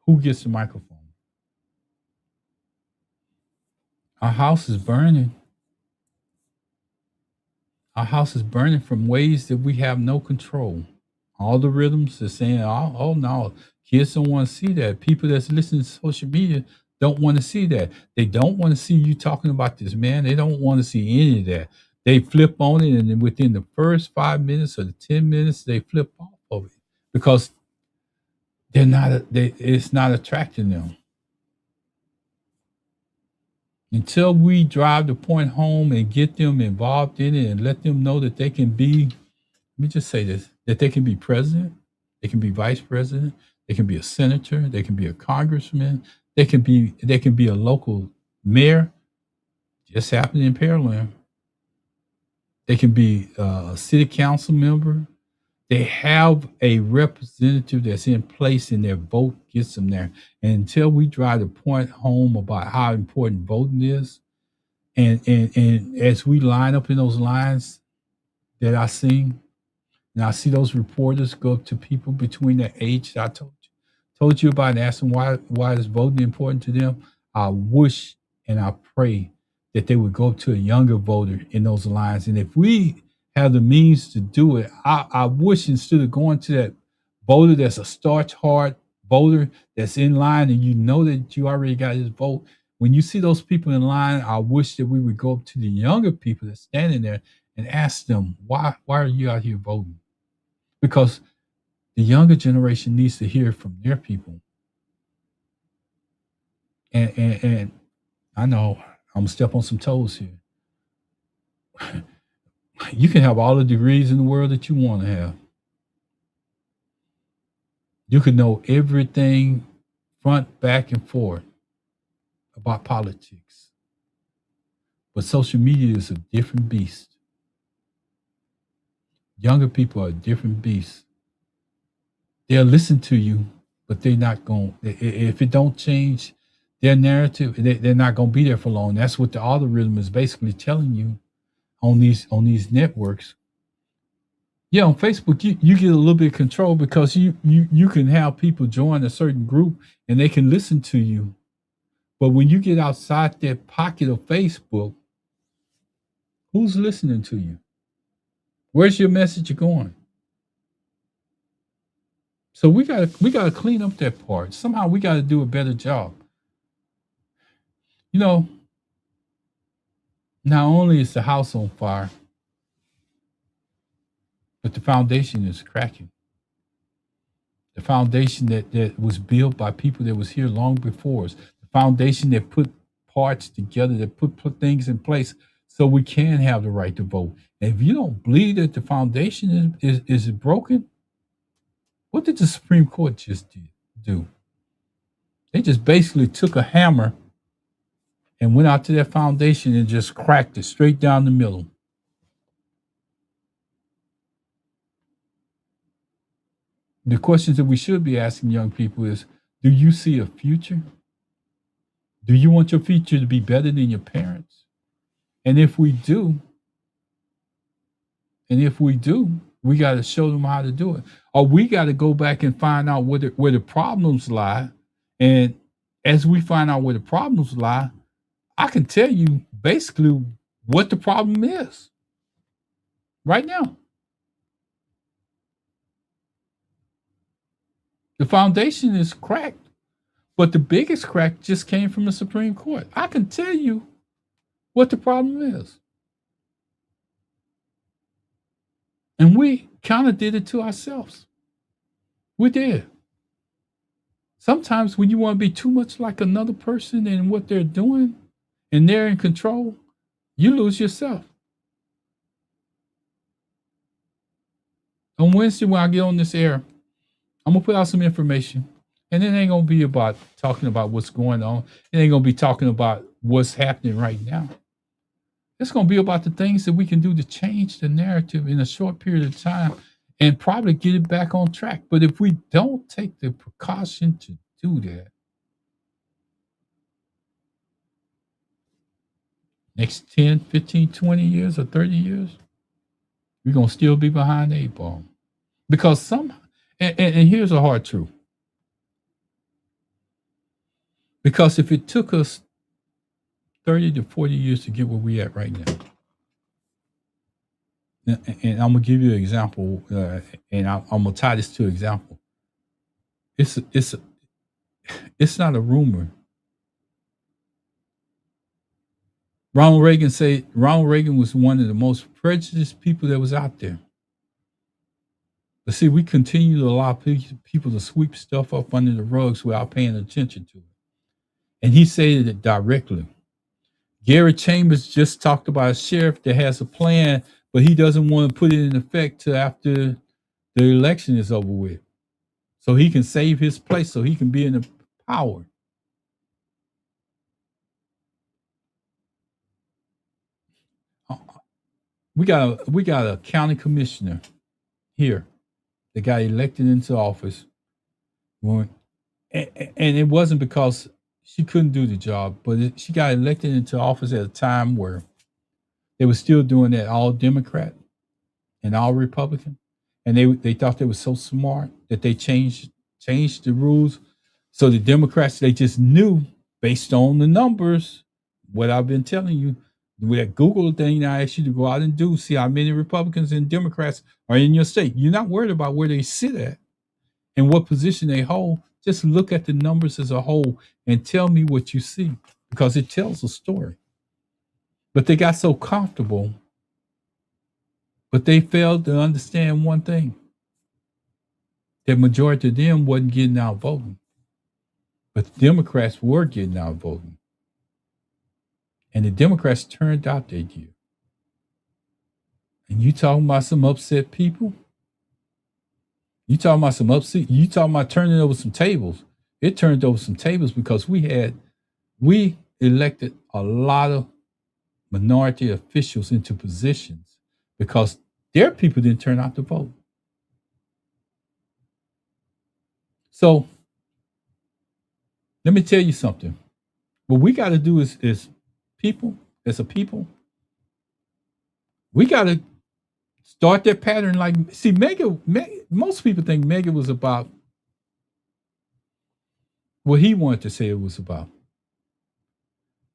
who gets the microphone. Our house is burning. Our house is burning from ways that we have no control. All the rhythms are saying, oh no, kids don't want to see that. People that's listening to social media don't want to see that. They don't want to see you talking about this, man. They don't want to see any of that. They flip on it, and then within the first 5 minutes or the 10 minutes, they flip off of it because it's not attracting them. Until we drive the point home and get them involved in it and let them know that they can be, let me just say this, that they can be president, they can be vice president, they can be a senator, they can be a congressman, they can be a local mayor, just happened in Pearland. They can be a city council member. They have a representative that's in place and their vote gets them there. And until we drive the point home about how important voting is, and as we line up in those lines that I see, and I see those reporters go up to people between the age that I told you about and ask them why is voting important to them. I wish and I pray that they would go up to a younger voter in those lines. And if we have the means to do it, I wish instead of going to that voter that's a starch hard voter that's in line and you know that you already got his vote, when you see those people in line, I wish that we would go up to the younger people that's standing there and ask them, why are you out here voting? Because the younger generation needs to hear from their people. And I know I'm gonna step on some toes here. You can have all the degrees in the world that you want to have. You can know everything front, back, and forth about politics. But social media is a different beast. Younger people are a different beast. They'll listen to you, but they're not going. If it don't change their narrative, they're not going to be there for long. That's what the algorithm is basically telling you on these networks. Yeah, on Facebook, you get a little bit of control because you can have people join a certain group and they can listen to you. But when you get outside that pocket of Facebook, who's listening to you? Where's your message going? So we gotta clean up that part. Somehow we gotta do a better job. You know, not only is the house on fire, but the foundation is cracking. The foundation that was built by people that was here long before us. The foundation that put parts together, that put things in place so we can have the right to vote. And if you don't believe that the foundation is broken, what did the Supreme Court just do? They just basically took a hammer and went out to that foundation and just cracked it straight down the middle. The questions that we should be asking young people is, do you see a future? Do you want your future to be better than your parents? And if we do, we got to show them how to do it. Or we got to go back and find out where the problems lie. And as we find out where the problems lie, I can tell you basically what the problem is right now. The foundation is cracked, but the biggest crack just came from the Supreme Court. I can tell you what the problem is. And we kind of did it to ourselves. We did. Sometimes when you want to be too much like another person and what they're doing and they're in control, you lose yourself. On Wednesday, when I get on this air, I'm going to put out some information. And it ain't going to be about talking about what's going on. It ain't going to be talking about what's happening right now. It's going to be about the things that we can do to change the narrative in a short period of time and probably get it back on track. But if we don't take the precaution to do that, next 10, 15, 20 years or 30 years, we're going to still be behind the eight ball. Because and here's a hard truth. Because if it took us 30 to 40 years to get where we at right now, and I'm gonna give you an example, and I'm gonna tie this to an example. It's not a rumor. Ronald Reagan was one of the most prejudiced people that was out there. But see, we continue to allow people to sweep stuff up under the rugs without paying attention to it. And he said it directly. Gary Chambers just talked about a sheriff that has a plan, but he doesn't want to put it in effect till after the election is over with. So he can save his place, so he can be in the power. We got a county commissioner here that got elected into office. And it wasn't because she couldn't do the job, but she got elected into office at a time where they were still doing that all Democrat and all Republican. And they thought they were so smart that they changed the rules. So the Democrats, they just knew based on the numbers, what I've been telling you, with that Google thing I asked you to go out and do, see how many Republicans and Democrats are in your state. You're not worried about where they sit at and what position they hold. Just look at the numbers as a whole and tell me what you see, because it tells a story. But they got so comfortable, but they failed to understand one thing. The majority of them wasn't getting out voting, but the Democrats were getting out voting. And the Democrats turned out their year. And you talking about some upset people? You talking about turning over some tables. It turned over some tables because we elected a lot of minority officials into positions because their people didn't turn out to vote. So let me tell you something. What we got to do is people, as a people, we got to start that pattern. Like, see, most people think Mega was about what he wanted to say it was about.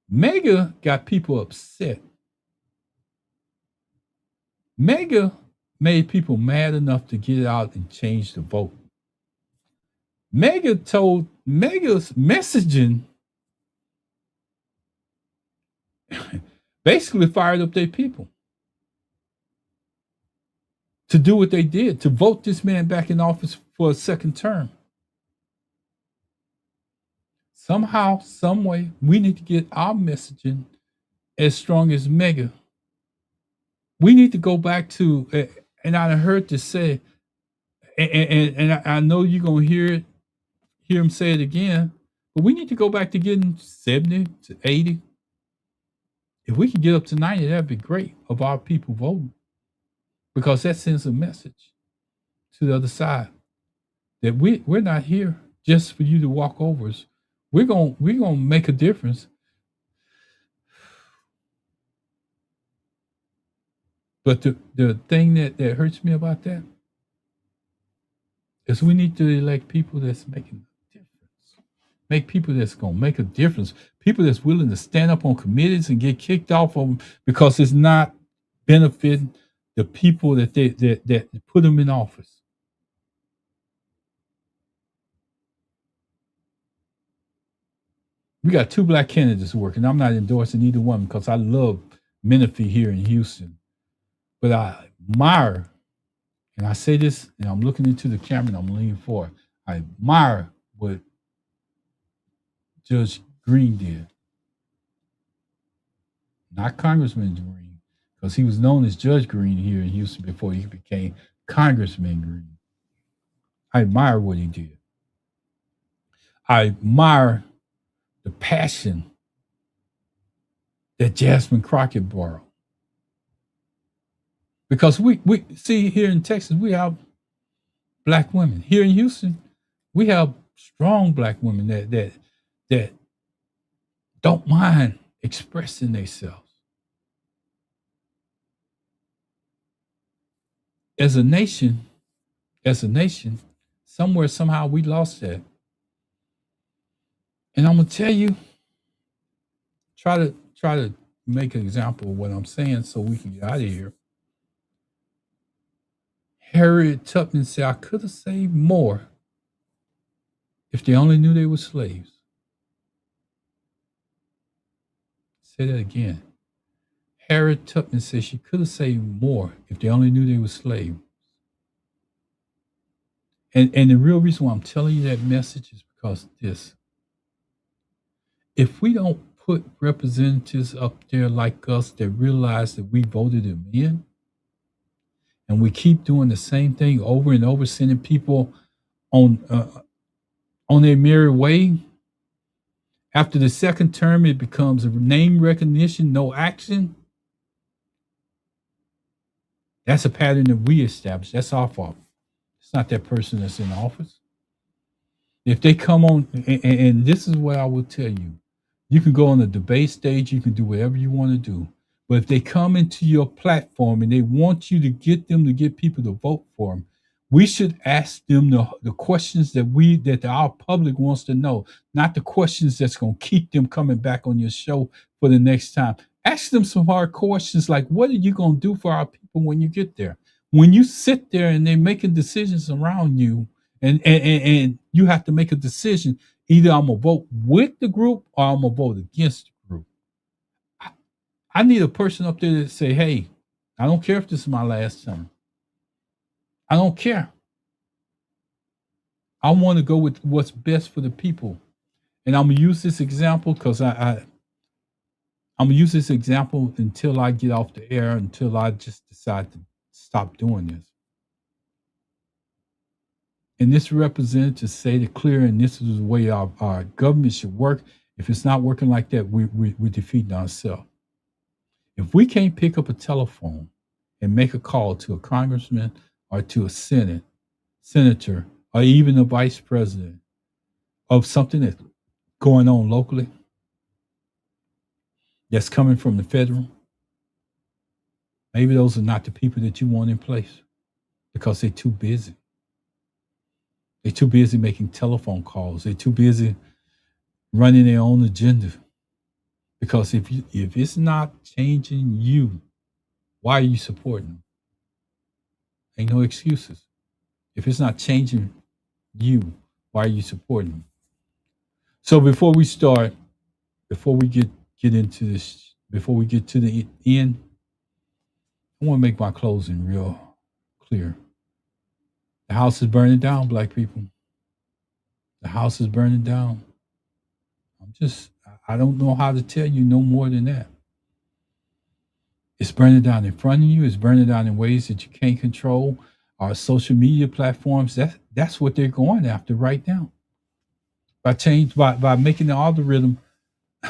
Mega got people upset. Mega made people mad enough to get out and change the vote. Mega's messaging basically fired up their people to do what they did, to vote this man back in office for a second term. Somehow, some way, we need to get our messaging as strong as Mega. We need to go back to, and I heard this say, and I know you're gonna hear him say it again, but we need to go back to getting 70 to 80 If we could get up to 90, that'd be great of our people voting, because that sends a message to the other side that we're not here just for you to walk over us. We're gonna make a difference. But the thing that hurts me about that is we need to elect people that's making a difference. Make people that's gonna make a difference. People that's willing to stand up on committees and get kicked off of them because it's not benefiting the people that put them in office. We got two black candidates working. I'm not endorsing either one because I love Menifee here in Houston. But I admire, and I say this, and I'm looking into the camera and I'm leaning forward. I admire what Judge Green did. Not Congressman Green, because he was known as Judge Green here in Houston before he became Congressman Green. I admire what he did. I admire the passion that Jasmine Crockett borrowed. Because we see here in Texas, we have black women. Here in Houston, we have strong black women that don't mind expressing themselves. As a nation, somewhere, somehow we lost that. And I'm gonna tell you, try to make an example of what I'm saying so we can get out of here. Harriet Tubman said, I could have saved more if they only knew they were slaves. Say that again. Harriet Tubman said she could have saved more if they only knew they were slaves. And the real reason why I'm telling you that message is because this. If we don't put representatives up there like us that realize that we voted them in, and we keep doing the same thing over and over, sending people on their merry way, after the second term, it becomes name recognition, no action. That's a pattern that we establish. That's our fault. It's not that person that's in office. If they come on, and this is what I will tell you, you can go on the debate stage, you can do whatever you want to do. But if they come into your platform and they want you to get them to get people to vote for them, we should ask them the questions that our public wants to know, not the questions that's going to keep them coming back on your show for the next time. Ask them some hard questions like, what are you going to do for our people when you get there? When you sit there and they're making decisions around you, and you have to make a decision, either I'm going to vote with the group or I'm going to vote against the group. I need a person up there that say, hey, I don't care if this is my last term. I don't care. I want to go with what's best for the people. And I'm going to use this example because I'm going to use this example until I get off the air, until I just decide to stop doing this. And this representative say it clear, and this is the way our government should work. If it's not working like that, we're defeating ourselves. If we can't pick up a telephone and make a call to a congressman or to a senator, or even a vice president of something that's going on locally, that's coming from the federal, maybe those are not the people that you want in place because they're too busy. They're too busy making telephone calls. They're too busy running their own agenda. Because if it's not changing you, why are you supporting them? Ain't no excuses. If it's not changing you, why are you supporting them? So before we start, before we get into this, before we get to the end, I want to make my closing real clear. The house is burning down, black people. The house is burning down. I don't know how to tell you no more than that. It's burning down in front of you. It's burning down in ways that you can't control. Our social media platforms, that's what they're going after right now. By making the algorithm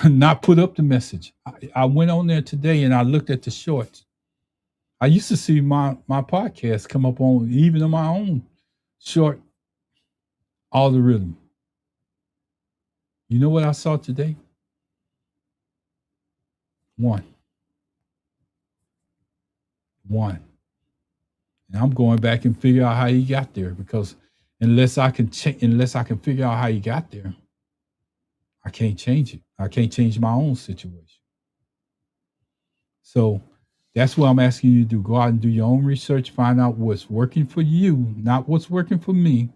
not put up the message. I went on there today and I looked at the shorts. I used to see my podcast come up on even on my own short algorithm. You know what I saw today? One. One. And I'm going back and figure out how he got there because unless I can figure out how he got there, I can't change it. I can't change my own situation. So that's what I'm asking you to do. Go out and do your own research, find out what's working for you, not what's working for me,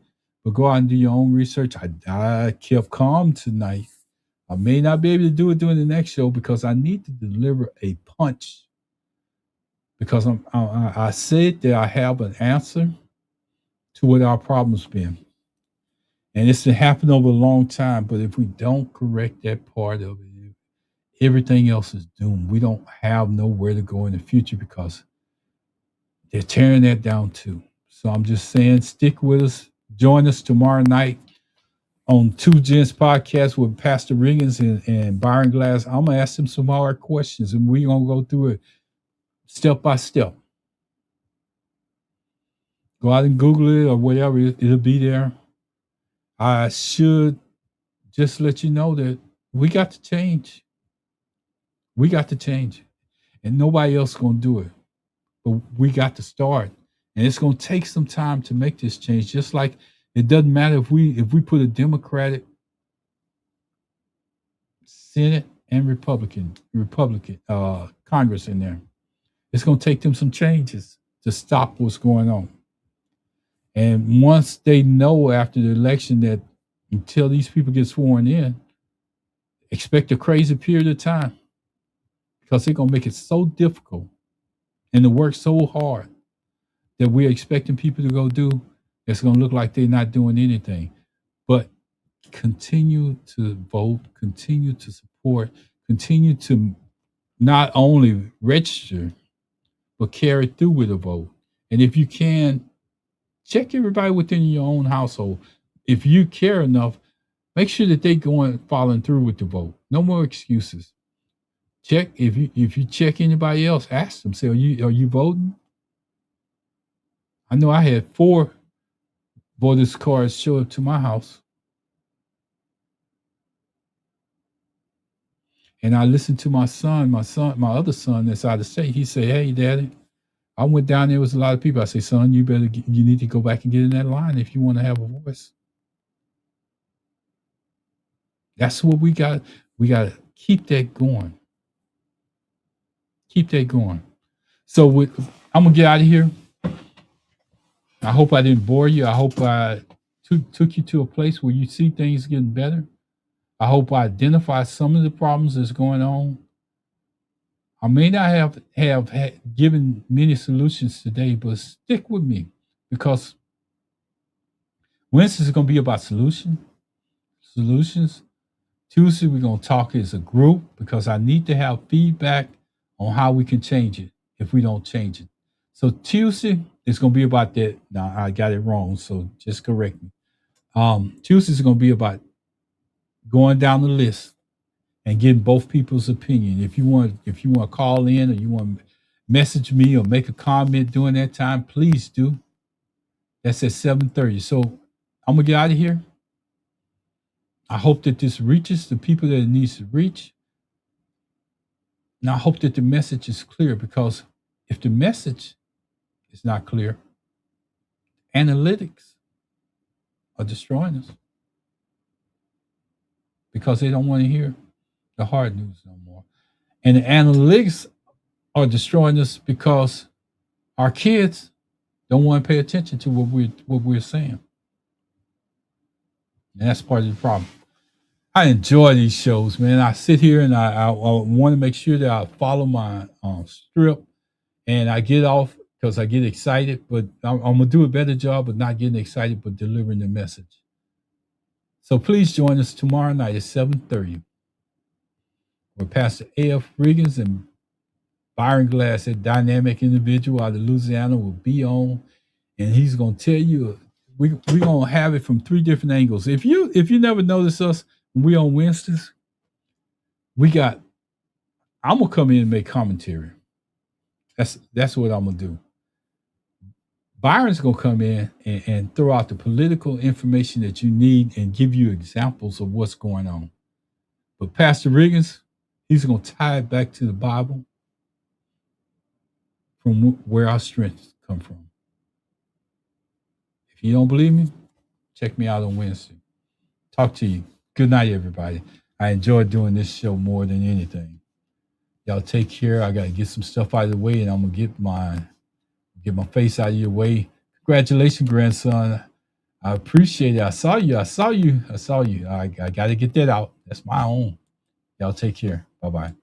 but go out and do your own research. I kept calm tonight. I may not be able to do it during the next show because I need to deliver a punch. Because I said that I have an answer to what our problem's been. And it's been happening over a long time. But if we don't correct that part of it, everything else is doomed. We don't have nowhere to go in the future because they're tearing that down too. So I'm just saying, stick with us. Join us tomorrow night on Two Gents Podcast with Pastor Riggins and Byron Glass. I'm going to ask them some hard questions and we're going to go through it step by step. Go out and Google it or whatever. It'll be there. I should just let you know that we got to change. We got to change. And nobody else going to do it. But we got to start. And it's going to take some time to make this change. Just like it doesn't matter if we put a Democratic Senate and Republican Congress in there. It's going to take them some changes to stop what's going on. And once they know after the election that until these people get sworn in, expect a crazy period of time because they're going to make it so difficult and to work so hard that we're expecting people to go do. It's going to look like they're not doing anything. But continue to vote, continue to support, continue to not only register, but carry through with a vote. And if you can, check everybody within your own household. If you care enough, make sure that they following through with the vote. No more excuses. Check if you check anybody else, ask them. Say, are you voting? I know I had 4 voters cards show up to my house, and I listened to my other son that's out of state. He said, "Hey, Daddy, I went down there was a lot of people." I say, "Son, you need to go back and get in that line if you want to have a voice." That's what we got. We got to keep that going. Keep that going. So I'm gonna get out of here. I hope I didn't bore you. I hope I took you to a place where you see things getting better. I hope I identify some of the problems that's going on. I may not have given many solutions today, but stick with me because Wednesday is going to be about solutions. Tuesday, we're going to talk as a group because I need to have feedback on how we can change it if we don't change it. So Tuesday is going to be about that. Now, I got it wrong, so just correct me. Tuesday is going to be about going down the list and getting both people's opinion. If you want to call in or you want to message me or make a comment during that time, please do. That's at 7:30. So I'm going to get out of here. I hope that this reaches the people that it needs to reach. And I hope that the message is clear because if the message is not clear, analytics are destroying us because they don't want to hear the hard news no more. And the analytics are destroying us because our kids don't want to pay attention to what we're saying. And that's part of the problem. I enjoy these shows, man. I sit here and I want to make sure that I follow my script and I get off because I get excited, but I'm going to do a better job of not getting excited, but delivering the message. So please join us tomorrow night at 7:30 where Pastor A.F. Riggins and Byron Glass, that dynamic individual out of Louisiana, will be on, and he's going to tell you, we're going to have it from 3 different angles. If you never notice us, we on Wednesdays, I'm gonna come in and make commentary. That's what I'm gonna do. Byron's gonna come in and throw out the political information that you need and give you examples of what's going on. But Pastor Riggins, he's gonna tie it back to the Bible from where our strengths come from. If you don't believe me, check me out on Wednesday. Talk to you. Good night, everybody. I enjoy doing this show more than anything. Y'all take care. I got to get some stuff out of the way, and I'm gonna get my face out of your way. Congratulations, grandson. I appreciate it. I saw you. I got to get that out. That's my own. Y'all take care. Bye-bye.